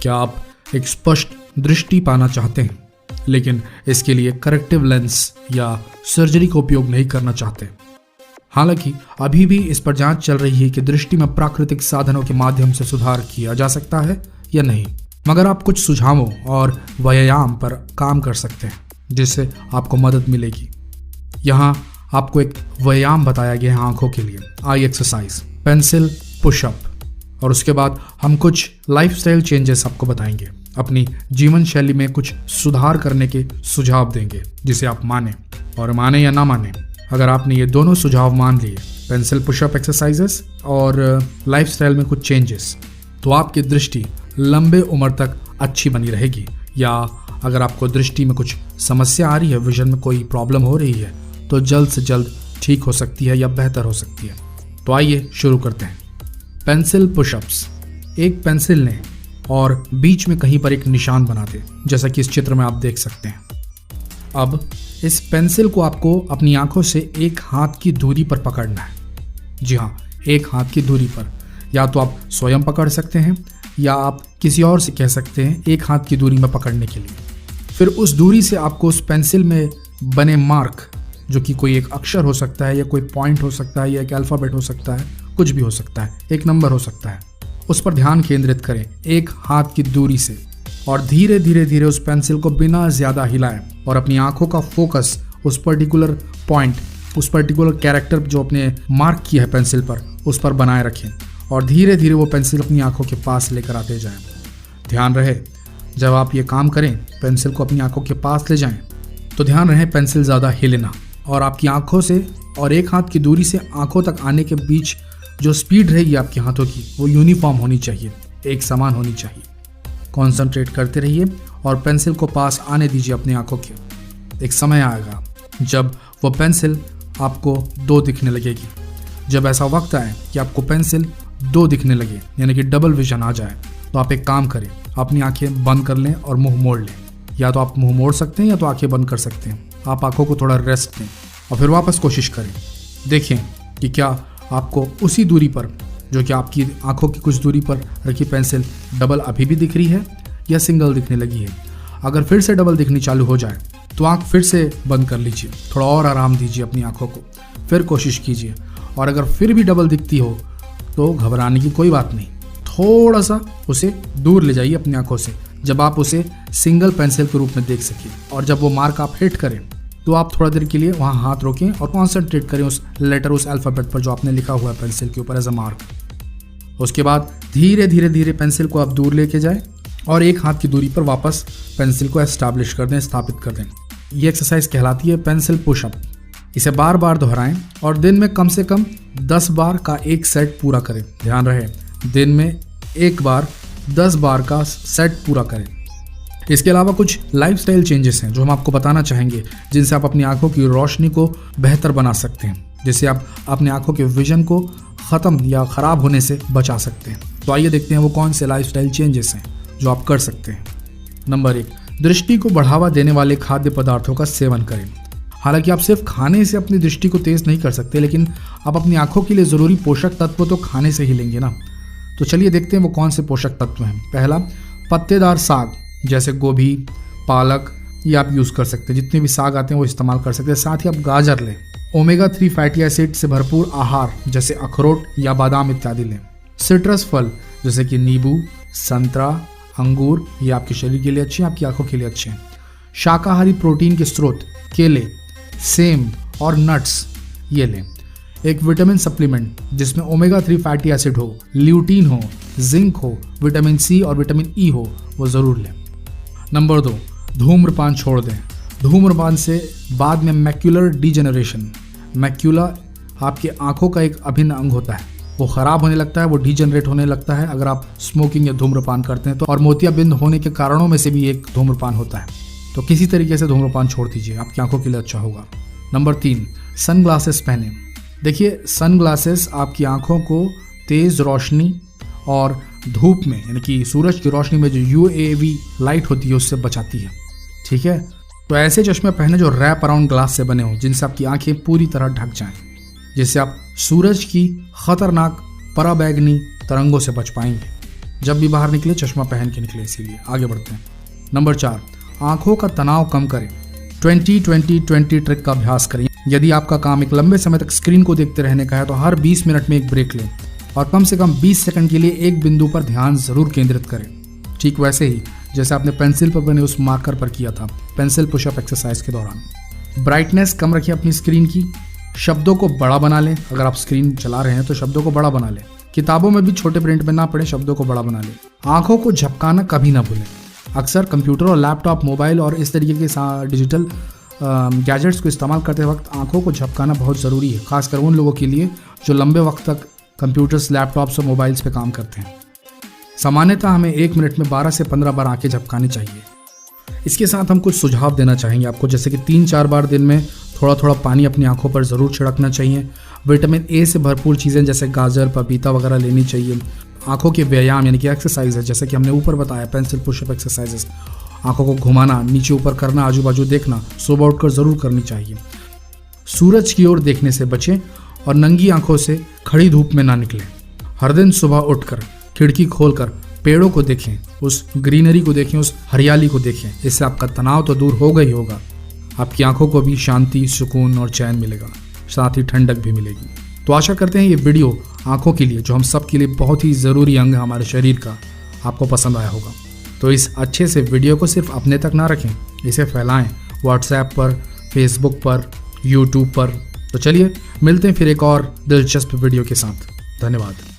क्या आप एक स्पष्ट दृष्टि पाना चाहते हैं, लेकिन इसके लिए करेक्टिव लेंस या सर्जरी का उपयोग नहीं करना चाहते? हालांकि अभी भी इस पर जांच चल रही है कि दृष्टि में प्राकृतिक साधनों के माध्यम से सुधार किया जा सकता है या नहीं, मगर आप कुछ सुझावों और व्यायाम पर काम कर सकते हैं जिससे आपको मदद मिलेगी। यहाँ आपको एक व्यायाम बताया गया है आंखों के लिए, आई एक्सरसाइज, पेंसिल पुशअप, और उसके बाद हम कुछ लाइफस्टाइल चेंजेस आपको बताएंगे, अपनी जीवन शैली में कुछ सुधार करने के सुझाव देंगे जिसे आप माने, और माने या ना माने, अगर आपने ये दोनों सुझाव मान लिए, पेंसिल पुशअप एक्सरसाइजेस और लाइफस्टाइल में कुछ चेंजेस, तो आपकी दृष्टि लंबे उम्र तक अच्छी बनी रहेगी। या अगर आपको दृष्टि में कुछ समस्या आ रही है, विजन में कोई प्रॉब्लम हो रही है, तो जल्द से जल्द ठीक हो सकती है या बेहतर हो सकती है। तो आइए शुरू करते हैं। Pencil pushups. एक पेंसिल लें और बीच में कहीं पर एक निशान बना दें, जैसा कि इस चित्र में आप देख सकते हैं। अब इस पेंसिल को आपको अपनी आंखों से एक हाथ की दूरी पर पकड़ना है। जी हाँ, एक हाथ की दूरी पर। या तो आप स्वयं पकड़ सकते हैं या आप किसी और से कह सकते हैं एक हाथ की दूरी में पकड़ने के लिए। फिर उस दूरी से आपको उस पेंसिल में बने मार्क, जो कि कोई एक अक्षर हो सकता है या कोई पॉइंट हो सकता है या एक अल्फ़ाबेट हो सकता है, कुछ भी हो सकता है, एक नंबर हो सकता है, उस पर ध्यान केंद्रित करें एक हाथ की दूरी से, और धीरे धीरे धीरे उस पेंसिल को बिना ज़्यादा हिलाएं और अपनी आंखों का फोकस उस पर्टिकुलर पॉइंट, उस पर्टिकुलर कैरेक्टर जो आपने मार्क किया है पेंसिल पर, उस पर बनाए रखें और धीरे धीरे वो पेंसिल अपनी आंखों के पास लेकर आते जाएं। ध्यान रहे, जब आप ये काम करें, पेंसिल को अपनी आंखों के पास ले जाएं, तो ध्यान रहे पेंसिल ज़्यादा हिले ना, और आपकी आंखों से और एक हाथ की दूरी से आंखों तक आने के बीच जो स्पीड रहेगी आपके हाथों की, वो यूनिफॉर्म होनी चाहिए, एक समान होनी चाहिए। कॉन्सेंट्रेट करते रहिए और पेंसिल को पास आने दीजिए अपनी आंखों के। एक समय आएगा जब वो पेंसिल आपको दो दिखने लगेगी। जब ऐसा वक्त आए कि आपको पेंसिल दो दिखने लगे, यानी कि डबल विजन आ जाए, तो आप एक काम करें, अपनी आंखें बंद कर लें और मुंह मोड़ लें। या तो आप मुंह मोड़ सकते हैं या तो आंखें बंद कर सकते हैं। आप आंखों को थोड़ा रेस्ट दें और फिर वापस कोशिश करें। देखें कि क्या आपको उसी दूरी पर, जो कि आपकी आंखों की कुछ दूरी पर रखी पेंसिल, डबल अभी भी दिख रही है या सिंगल दिखने लगी है। अगर फिर से डबल दिखनी चालू हो जाए तो आंख फिर से बंद कर लीजिए, थोड़ा और आराम दीजिए अपनी आंखों को, फिर कोशिश कीजिए। और अगर फिर भी डबल दिखती हो तो घबराने की कोई बात नहीं, थोड़ा सा उसे दूर ले जाइए अपनी आंखों से, जब आप उसे सिंगल पेंसिल के रूप में देख सकें। और जब वो मार्क आप हिट करें तो आप थोड़ा देर के लिए वहाँ हाथ रोकें और कॉन्सेंट्रेट करें उस लेटर, उस अल्फ़ाबेट पर जो आपने लिखा हुआ है पेंसिल के ऊपर एज अ मार्क। उसके बाद धीरे धीरे धीरे पेंसिल को आप दूर लेके जाएं और एक हाथ की दूरी पर वापस पेंसिल को एस्टैब्लिश कर दें, स्थापित कर दें। ये एक्सरसाइज कहलाती है पेंसिल पुशअप। इसे बार बार दोहराएं और दिन में कम से कम 10 बार का एक सेट पूरा करें। ध्यान रहे, दिन में एक बार 10 बार का सेट पूरा करें। इसके अलावा कुछ लाइफस्टाइल चेंजेस हैं जो हम आपको बताना चाहेंगे, जिनसे आप अपनी आंखों की रोशनी को बेहतर बना सकते हैं, जिससे आप अपने आंखों के विजन को ख़त्म या ख़राब होने से बचा सकते हैं। तो आइए देखते हैं वो कौन से लाइफस्टाइल चेंजेस हैं जो आप कर सकते हैं। नंबर 1, दृष्टि को बढ़ावा देने वाले खाद्य पदार्थों का सेवन करें। हालांकि आप सिर्फ खाने से अपनी दृष्टि को तेज़ नहीं कर सकते, लेकिन आप अपनी आंखों के लिए ज़रूरी पोषक तत्व तो खाने से ही लेंगे ना। तो चलिए देखते हैं वो कौन से पोषक तत्व हैं। पहला, पत्तेदार साग जैसे गोभी, पालक, ये आप यूज़ कर सकते हैं। जितने भी साग आते हैं वो इस्तेमाल कर सकते हैं। साथ ही आप गाजर लें। ओमेगा 3 फैटी एसिड से भरपूर आहार जैसे अखरोट या बादाम इत्यादि लें। सिट्रस फल जैसे कि नींबू, संतरा, अंगूर, ये आपके शरीर के लिए अच्छे हैं, आपकी आंखों के लिए अच्छे हैं। शाकाहारी प्रोटीन के स्रोत केले, सेम और नट्स, ये लें। एक विटामिन सप्लीमेंट जिसमें ओमेगा 3 फैटी एसिड हो, ल्यूटीन हो, जिंक हो, विटामिन सी और विटामिन ई हो, वो ज़रूर लें। नंबर 2, धूम्रपान छोड़ दें। धूम्रपान से बाद में मैक्यूलर डीजेनरेशन, मैक्यूला आपकी आंखों का एक अभिन्न अंग होता है, वो ख़राब होने लगता है, वो डीजेनरेट होने लगता है अगर आप स्मोकिंग या धूम्रपान करते हैं तो। और मोतियाबिंद होने के कारणों में से भी एक धूम्रपान होता है। तो किसी तरीके से धूम्रपान छोड़ दीजिए, आपकी आंखों के लिए अच्छा होगा। नंबर 3, सनग्लासेस पहने। देखिए, सनग्लासेस आपकी आंखों को तेज़ रोशनी और धूप में, यानी कि सूरज की रोशनी में जो UAV लाइट होती है उससे बचाती है। ठीक है, तो ऐसे चश्मे पहने जो रैप अराउंड ग्लास से बने हों, जिनसे आपकी आंखें पूरी तरह ढक जाएं, जिससे आप सूरज की खतरनाक पराबैंगनी तरंगों से बच पाएंगे। जब भी बाहर निकले चश्मा पहन के निकले। इसीलिए आगे बढ़ते हैं। नंबर 4, आंखों का तनाव कम करें। 20-20-20 ट्रिक का अभ्यास करें। यदि आपका काम एक लंबे समय तक स्क्रीन को देखते रहने का है तो हर 20 मिनट में एक ब्रेक लें और कम से कम 20 सेकंड के लिए एक बिंदु पर ध्यान जरूर केंद्रित करें। ठीक वैसे ही जैसे आपने पेंसिल पर बने उस मार्कर पर किया था पेंसिल पुशअप एक्सरसाइज के दौरान। ब्राइटनेस कम रखिए अपनी स्क्रीन की। शब्दों को बड़ा बना लें। अगर आप स्क्रीन चला रहे हैं तो शब्दों को बड़ा बना लें। किताबों में भी छोटे प्रिंट में ना पढ़े, शब्दों को बड़ा बना लें। आंखों को झपकाना कभी ना भूलें। अक्सर कंप्यूटर और लैपटॉप, मोबाइल और इस तरीके के डिजिटल गैजेट्स को इस्तेमाल करते वक्त आंखों को झपकाना बहुत ज़रूरी है, खासकर उन लोगों के लिए जो लंबे वक्त तक कंप्यूटर्स, लैपटॉप्स और मोबाइल्स पे काम करते हैं। सामान्यतः हमें 1 मिनट में 12 से 15 बार आंखें झपकानी चाहिए। इसके साथ हम कुछ सुझाव देना चाहेंगे आपको, जैसे कि 3-4 बार दिन में थोड़ा थोड़ा पानी अपनी आंखों पर ज़रूर छिड़कना चाहिए। विटामिन ए से भरपूर चीज़ें जैसे गाजर, पपीता वगैरह लेनी चाहिए। आंखों के व्यायाम यानी कि एक्सरसाइज है, जैसे कि हमने ऊपर बताया पेंसिल पुशअप एक्सरसाइजेस। आंखों को घुमाना, नीचे ऊपर करना, आजू बाजू देखना सुबह उठकर ज़रूर करनी चाहिए। सूरज की ओर देखने से बचें और नंगी आंखों से खड़ी धूप में ना निकलें। हर दिन सुबह उठकर खिड़की खोलकर पेड़ों को देखें, उस ग्रीनरी को देखें, उस हरियाली को देखें। इससे आपका तनाव तो दूर होगा ही होगा, आपकी आंखों को भी शांति, सुकून और चैन मिलेगा, साथ ही ठंडक भी मिलेगी। तो आशा करते हैं ये वीडियो आंखों के लिए, जो हम सब के लिए बहुत ही ज़रूरी अंग है हमारे शरीर का, आपको पसंद आया होगा। तो इस अच्छे से वीडियो को सिर्फ अपने तक ना रखें, इसे फैलाएं व्हाट्सएप पर, फेसबुक पर, यूट्यूब पर। तो चलिए मिलते हैं फिर एक और दिलचस्प वीडियो के साथ। धन्यवाद।